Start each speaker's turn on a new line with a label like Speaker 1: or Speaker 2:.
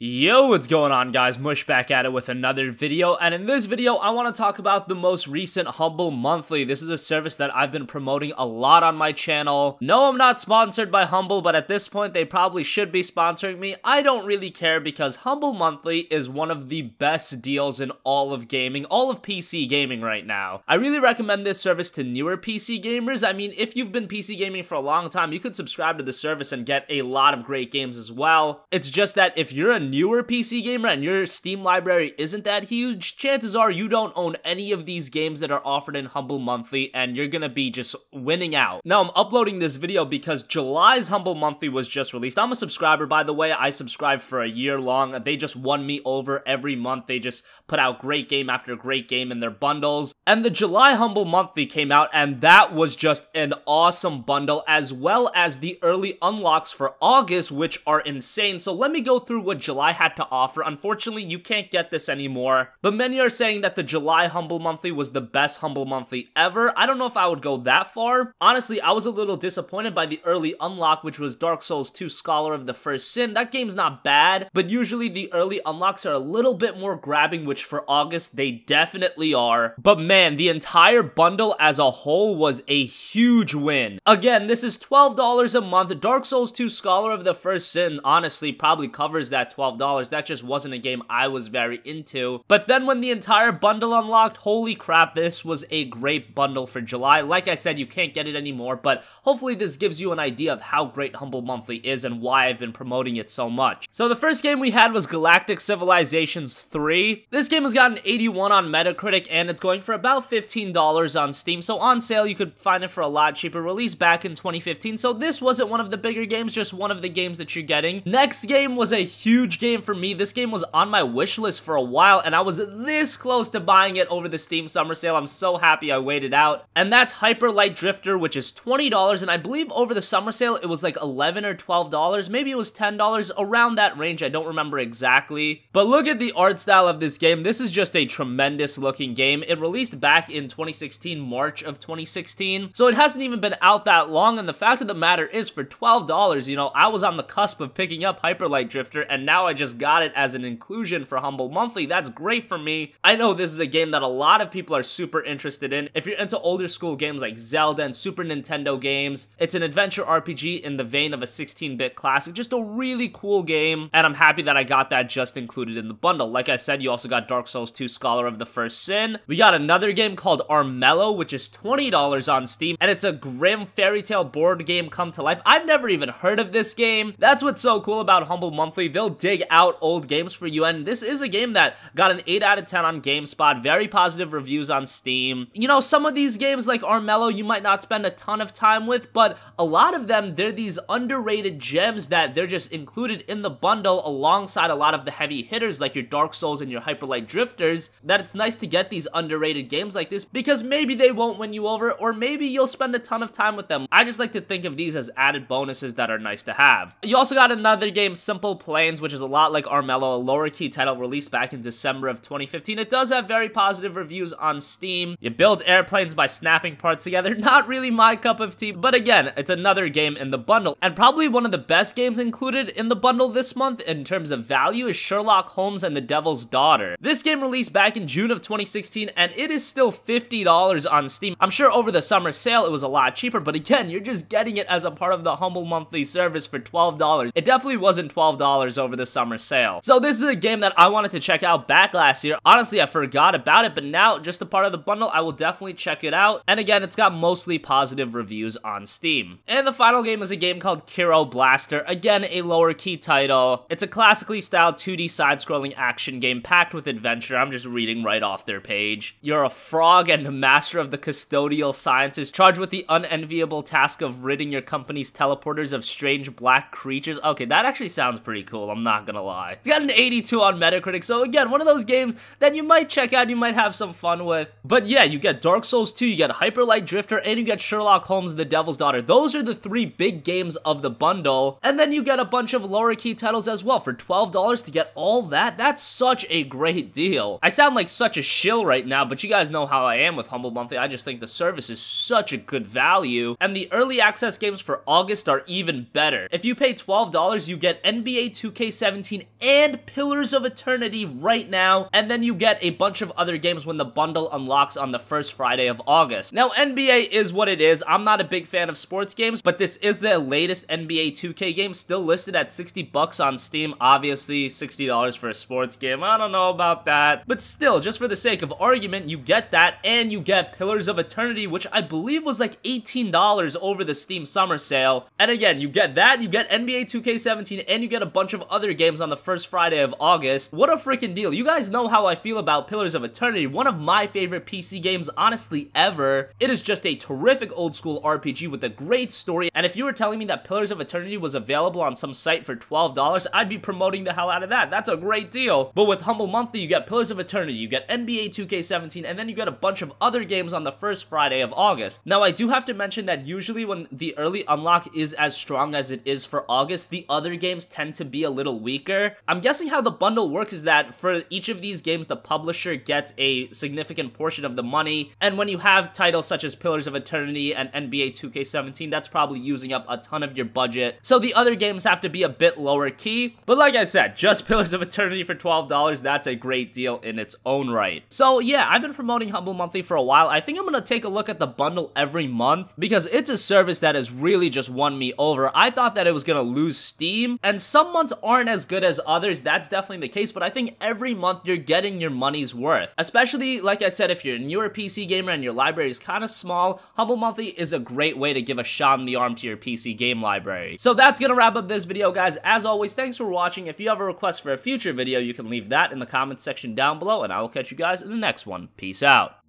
Speaker 1: Yo, what's going on, guys? Mush back at it with another video, and in this video I want to talk about the most recent Humble Monthly. This is a service that I've been promoting a lot on my channel. No, I'm not sponsored by Humble, but at this point they probably should be sponsoring me. I don't really care because Humble Monthly is one of the best deals in all of gaming, all of PC gaming right now. I really recommend this service to newer PC gamers. I mean, if you've been PC gaming for a long time, you could subscribe to the service and get a lot of great games as well. It's just that if you're a newer PC gamer and your Steam library isn't that huge, chances are you don't own any of these games that are offered in Humble Monthly, and you're gonna be just winning out. Now, I'm uploading this video because July's Humble Monthly was just released. I'm a subscriber, by the way. I subscribed for a year long. They just won me over every month. They just put out great game after great game in their bundles. And the July Humble Monthly came out, and that was just an awesome bundle, as well as the early unlocks for August, which are insane. So let me go through what July had to offer. Unfortunately, you can't get this anymore, but many are saying that the July Humble Monthly was the best Humble Monthly ever. I don't know if I would go that far. Honestly, I was a little disappointed by the early unlock, which was Dark Souls 2 Scholar of the First Sin. That game's not bad, but usually the early unlocks are a little bit more grabbing, which for August, they definitely are. But man, the entire bundle as a whole was a huge win. Again, this is $12 a month. Dark Souls 2 Scholar of the First Sin honestly probably covers that $12. That just wasn't a game I was very into. But then when the entire bundle unlocked, holy crap, this was a great bundle for July. Like I said, you can't get it anymore, but hopefully this gives you an idea of how great Humble Monthly is and why I've been promoting it so much. So the first game we had was Galactic Civilization 3. This game has got an 81 on Metacritic, and it's going for about $15 on Steam, so on sale you could find it for a lot cheaper. Released back in 2015, so this wasn't one of the bigger games, just one of the games that you're getting. Next game was a huge game for me. This game was on my wish list for a while, and I was this close to buying it over the Steam summer sale. I'm so happy I waited out. And that's Hyper Light Drifter, which is $20, and I believe over the summer sale it was like $11 or $12. Maybe it was $10, around that range. I don't remember exactly. But look at the art style of this game. This is just a tremendous looking game. It released back in 2016, March of 2016, so it hasn't even been out that long, and the fact of the matter is, for $12, you know, I was on the cusp of picking up Hyper Light Drifter, and now I just got it as an inclusion for Humble Monthly. That's great for me. I know this is a game that a lot of people are super interested in. If you're into older school games like Zelda and Super Nintendo games, it's an adventure RPG in the vein of a 16-bit classic. Just a really cool game, and I'm happy that I got that just included in the bundle. Like I said, you also got Dark Souls 2 Scholar of the First Sin. We got another game called Armello, which is $20 on Steam, and it's a grim fairy tale board game come to life. I've never even heard of this game. That's what's so cool about Humble Monthly. They'll dig out old games for you, and this is a game that got an 8 out of 10 on GameSpot, very positive reviews on Steam. You know, some of these games like Armello you might not spend a ton of time with, but a lot of them, they're these underrated gems that they're just included in the bundle alongside a lot of the heavy hitters like your Dark Souls and your Hyper Light Drifters, that it's nice to get these underrated games like this because maybe they won't win you over, or maybe you'll spend a ton of time with them. I just like to think of these as added bonuses that are nice to have. You also got another game, Simple Planes, which is a lot like Armello, a lower key title released back in December of 2015. It does have very positive reviews on Steam. You build airplanes by snapping parts together. Not really my cup of tea, but again, it's another game in the bundle. And probably one of the best games included in the bundle this month in terms of value is Sherlock Holmes and the Devil's Daughter. This game released back in June of 2016, and it is still $50 on Steam. I'm sure over the summer sale it was a lot cheaper, but again, you're just getting it as a part of the Humble Monthly service for $12. It definitely wasn't $12 over the summer sale. So this is a game that I wanted to check out back last year. Honestly, I forgot about it, but now, just a part of the bundle, I will definitely check it out. And again, it's got mostly positive reviews on Steam. And the final game is a game called Tiro Blaster. Again, a lower key title. It's a classically styled 2D side-scrolling action game packed with adventure. I'm just reading right off their page. You're a frog and a master of the custodial sciences, charged with the unenviable task of ridding your company's teleporters of strange black creatures. Okay, that actually sounds pretty cool, I'm not gonna lie. It's got an 82 on Metacritic, so again, one of those games that you might check out, you might have some fun with. But yeah, you get Dark Souls 2, you get Hyper Light Drifter, and you get Sherlock Holmes and the Devil's Daughter. Those are the 3 big games of the bundle, and then you get a bunch of lower key titles as well. For $12 to get all that, that's such a great deal. I sound like such a shill right now, but you guys know how I am with Humble Monthly. I just think the service is such a good value, and the early access games for August are even better. If you pay $12, you get NBA 2K17 2K17 and Pillars of Eternity right now, and then you get a bunch of other games when the bundle unlocks on the first Friday of August. Now, NBA is what it is. I'm not a big fan of sports games, but this is the latest NBA 2K game, still listed at 60 bucks on Steam. Obviously, $60 for a sports game. I don't know about that, but still, just for the sake of argument, you get that, and you get Pillars of Eternity, which I believe was like $18 over the Steam summer sale. And again, you get that, you get NBA 2K17, and you get a bunch of other games on the first Friday of August. What a freaking deal. You guys know how I feel about Pillars of Eternity, one of my favorite PC games, honestly, ever. It is just a terrific old school RPG with a great story, and if you were telling me that Pillars of Eternity was available on some site for $12, I'd be promoting the hell out of that. That's a great deal. But with Humble Monthly, you get Pillars of Eternity, you get NBA 2K17, and then you get a bunch of other games on the first Friday of August. Now, I do have to mention that usually when the early unlock is as strong as it is for August, the other games tend to be a little weaker. I'm guessing how the bundle works is that for each of these games, the publisher gets a significant portion of the money, and when you have titles such as Pillars of Eternity and NBA 2K17, that's probably using up a ton of your budget, so the other games have to be a bit lower key. But like I said, just Pillars of Eternity for $12, that's a great deal in its own right. So yeah, I've been promoting Humble Monthly for a while. I think I'm gonna take a look at the bundle every month, because it's a service that has really just won me over. I thought that it was gonna lose steam, and some months aren't as good as others, that's definitely the case, but I think every month you're getting your money's worth. Especially, like I said, if you're a newer PC gamer and your library is kind of small, Humble Monthly is a great way to give a shot in the arm to your PC game library. So that's gonna wrap up this video, guys. As always, thanks for watching. If you have a request for a future video, you can leave that in the comments section down below, and I will catch you guys in the next one. Peace out.